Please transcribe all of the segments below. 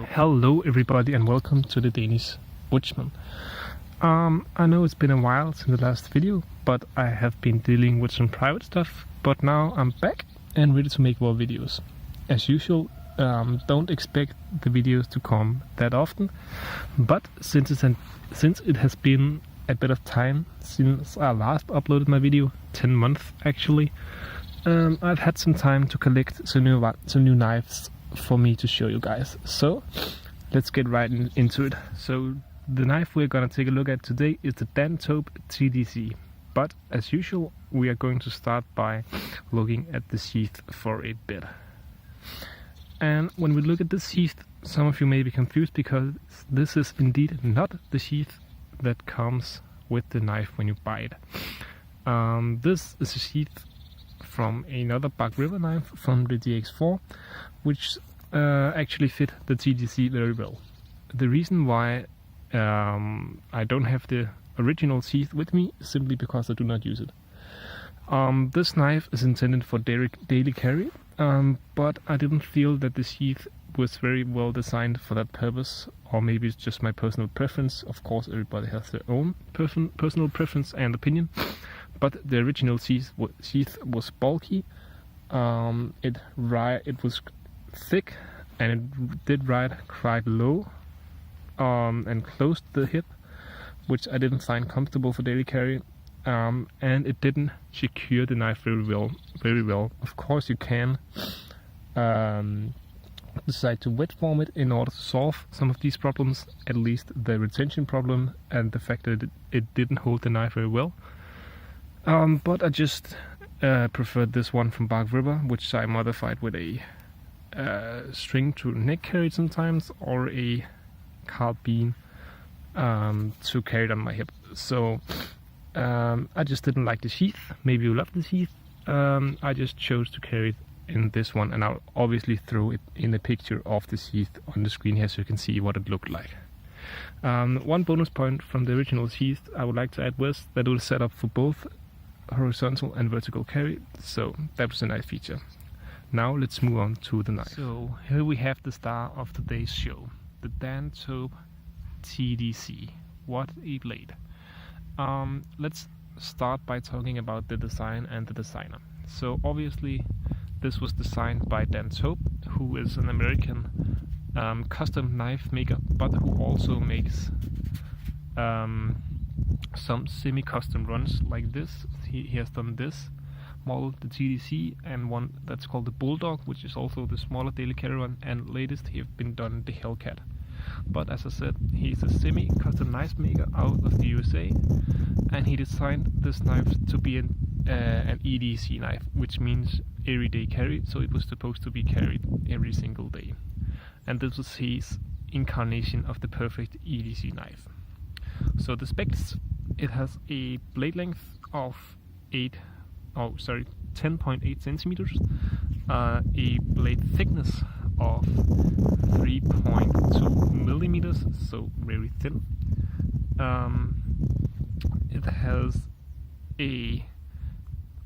Hello everybody and welcome to the Danish Woodsman. I know it's been a while since the last video, but I have been dealing with some private stuff, but now I'm back and ready to make more videos. As usual, don't expect the videos to come that often, but since it has been a bit of time since I last uploaded my video, 10 months actually, I've had some time to collect some new knives for me to show you guys. So let's get right into it. So the knife we're gonna take a look at today is the DanTope TDC, but as usual we are going to start by looking at the sheath for a bit. And when we look at the sheath, some of you may be confused because this is indeed not the sheath that comes with the knife when you buy it. This is a sheath from another Bag River knife from the DX4, which actually fit the TDC very well. The reason why I don't have the original sheath with me is simply because I do not use it. This knife is intended for daily carry, but I didn't feel that the sheath was very well designed for that purpose, or maybe it's just my personal preference. Of course, everybody has their own personal preference and opinion, but the original sheath was bulky. It was thick and it did ride quite low and close to the hip, which I didn't find comfortable for daily carry, and it didn't secure the knife very well. Of course you can decide to wet form it in order to solve some of these problems, at least the retention problem and the fact that it didn't hold the knife very well. But I just preferred this one from Bag River, which I modified with a string to neck carry sometimes, or a carbine to carry it on my hip. So I just didn't like the sheath. Maybe you love the sheath. I just chose to carry it in this one, and I'll obviously throw it in a picture of the sheath on the screen here so you can see what it looked like. One bonus point from the original sheath I would like to add was that it was set up for both horizontal and vertical carry, so that was a nice feature. Now let's move on to the knife. So here we have the star of today's show, the DanTope TDC. What a blade. Let's start by talking about the design and the designer. So obviously this was designed by DanTope, who is an American custom knife maker, but who also makes some semi-custom runs like this. He has done this model, the TDC, and one that's called the Bulldog, which is also the smaller daily carry one, and latest he have been done the Hellcat. But as I said, he's a semi-custom knife maker out of the USA, and he designed this knife to be an EDC knife, which means everyday carry, so it was supposed to be carried every single day. And this was his incarnation of the perfect EDC knife. So the specs, it has a blade length of 10.8 centimeters, a blade thickness of 3.2 millimeters, so very thin. It has a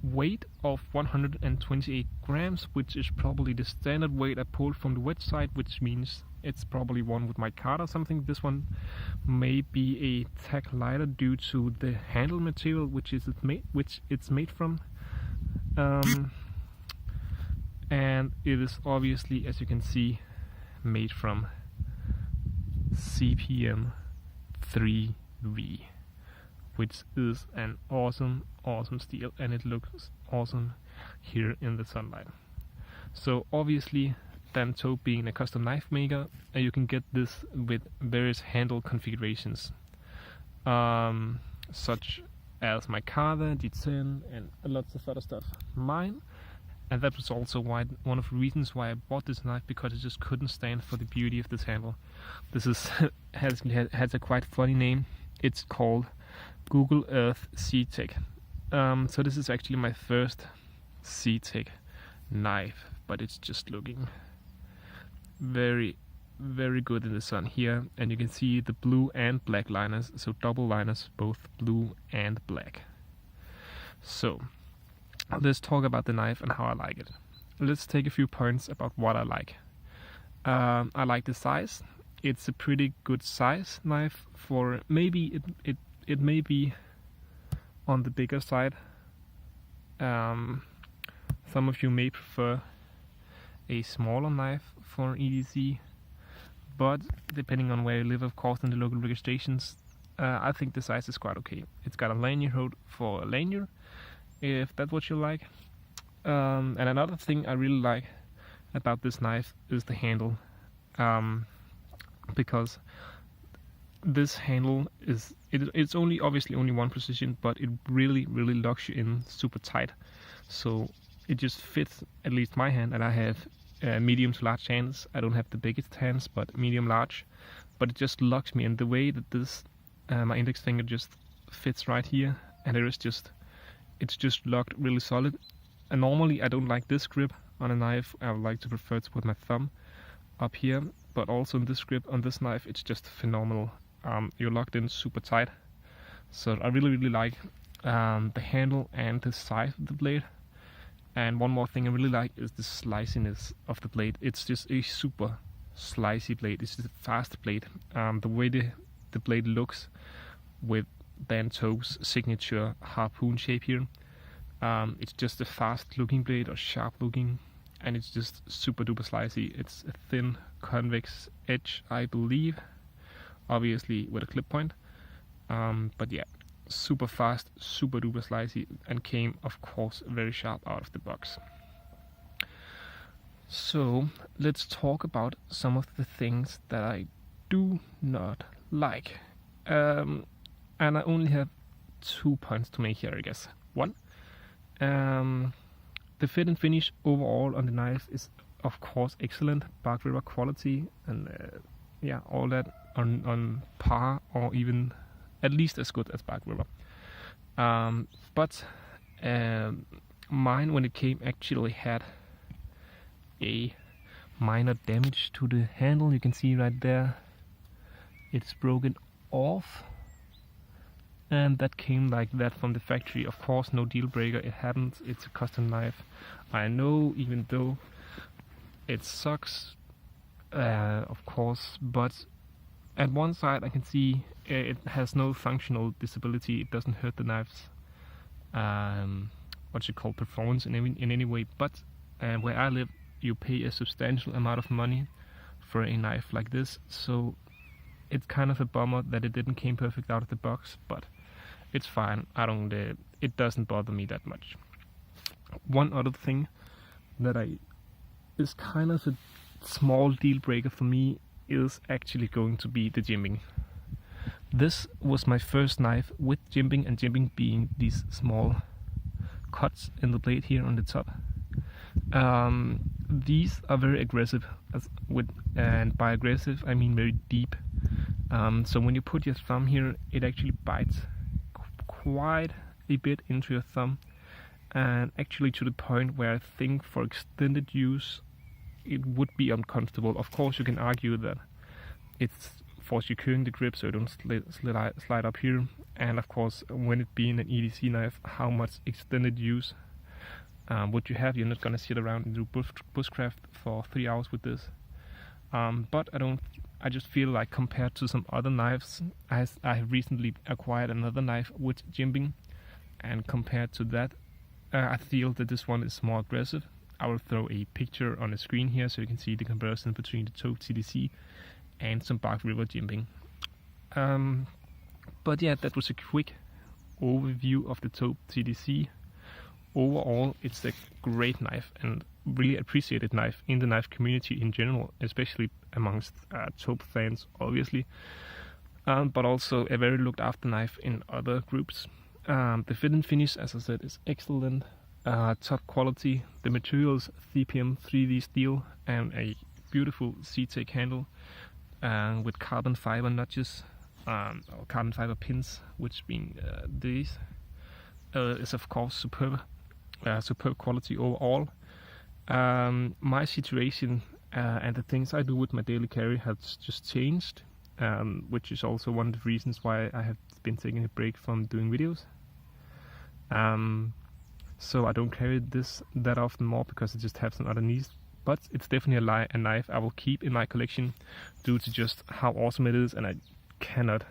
weight of 128 grams, which is probably the standard weight I pulled from the website, which means it's probably one with my card or something. This one may be a tack lighter due to the handle material which it's made from, and it is obviously, as you can see, made from CPM 3V, which is an awesome steel, and it looks awesome here in the sunlight. So obviously, DanTope being a custom knife maker, you can get this with various handle configurations, such as my Carver, D10, and lots of other stuff. Mine, and that was also one of the reasons why I bought this knife, because it just couldn't stand for the beauty of this handle. This has a quite funny name. It's called Google Earth C-Tech. So this is actually my first C-Tech knife, but it's just looking very good in the sun here, and you can see the blue and black liners, so double liners, both blue and black. So let's talk about the knife and how I like it. Let's take a few points about what I like. I like the size. It's a pretty good size knife for maybe it may be on the bigger side. Some of you may prefer a smaller knife for EDC, but depending on where you live, of course, in the local registrations, I think the size is quite okay. It's got a lanyard hold for a lanyard, if that's what you like. And another thing I really like about this knife is the handle, because this handle is it's obviously only one position, but it really locks you in super tight. So it just fits at least my hand, and I have medium to large hands. I don't have the biggest hands, but medium large. But it just locks me in the way that this my index finger just fits right here, and it's just locked really solid. And normally I don't like this grip on a knife. I would like to prefer to put my thumb up here, but also in this grip on this knife, it's just phenomenal. You're locked in super tight. So I really like the handle and the size of the blade. And one more thing I really like is the sliciness of the blade. It's just a super slicey blade. It's just a fast blade. The way the blade looks with DanTope's signature harpoon shape here, it's just a fast looking blade, or sharp looking, and it's just super duper slicey. It's a thin convex edge, I believe, obviously with a clip point, but yeah, super fast, super duper slicey, and came of course very sharp out of the box. So let's talk about some of the things that I do not like, and I only have 2 points to make here, I guess. One, the fit and finish overall on the knife is of course excellent, Bark River quality, and yeah, all that on par, or even at least as good as Bark River. But mine, when it came, actually had a minor damage to the handle. You can see right there, it's broken off, and that came like that from the factory. Of course, no deal breaker, it happens, it's a custom knife. I know, even though it sucks, of course, but at one side I can see it has no functional disability. It doesn't hurt the knife's what you call performance in any way. But where I live, you pay a substantial amount of money for a knife like this, so it's kind of a bummer that it didn't came perfect out of the box, but it's fine. It doesn't bother me that much. One other thing that is kind of a small deal breaker for me is actually going to be the jimping. This was my first knife with jimping, and jimping being these small cuts in the blade here on the top. These are very aggressive, and by aggressive I mean very deep. So when you put your thumb here, it actually bites quite a bit into your thumb, and actually to the point where I think for extended use it would be uncomfortable. Of course, you can argue that it's for securing the grip so you don't slide up here, and of course, when it being an EDC knife, how much extended use would you have? You're not gonna sit around and do bushcraft for 3 hours with this. But I just feel like compared to some other knives, I have recently acquired another knife with jimping, and compared to that, I feel that this one is more aggressive. I will throw a picture on the screen here so you can see the comparison between the Tope TDC and some Bark River jimping. But yeah, that was a quick overview of the Tope TDC. Overall, it's a great knife and really appreciated knife in the knife community in general, especially amongst Tope fans, obviously, but also a very looked after knife in other groups. The fit and finish, as I said, is excellent, top quality. The materials, CPM 3D steel and a beautiful C-Take handle with carbon fiber notches, or carbon fiber pins, which being these, is of course superb quality overall. My situation and the things I do with my daily carry has just changed, which is also one of the reasons why I have been taking a break from doing videos. So I don't carry this that often more because I just have some other needs. but it's definitely a knife I will keep in my collection due to just how awesome it is, and I cannot,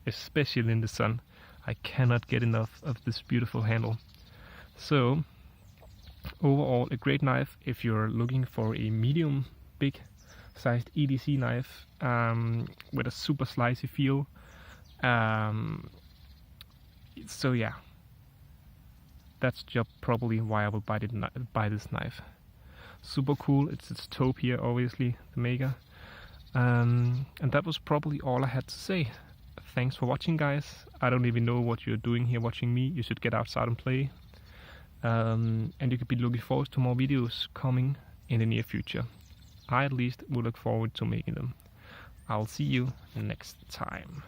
especially in the sun, I cannot get enough of this beautiful handle. So overall, a great knife if you're looking for a medium big sized EDC knife with a super slicey feel. So yeah, that's just probably why I will buy this knife. Super cool. It's Tope here, obviously, the maker. And that was probably all I had to say. Thanks for watching, guys. I don't even know what you're doing here watching me. You should get outside and play. And you could be looking forward to more videos coming in the near future. I at least will look forward to making them. I'll see you next time.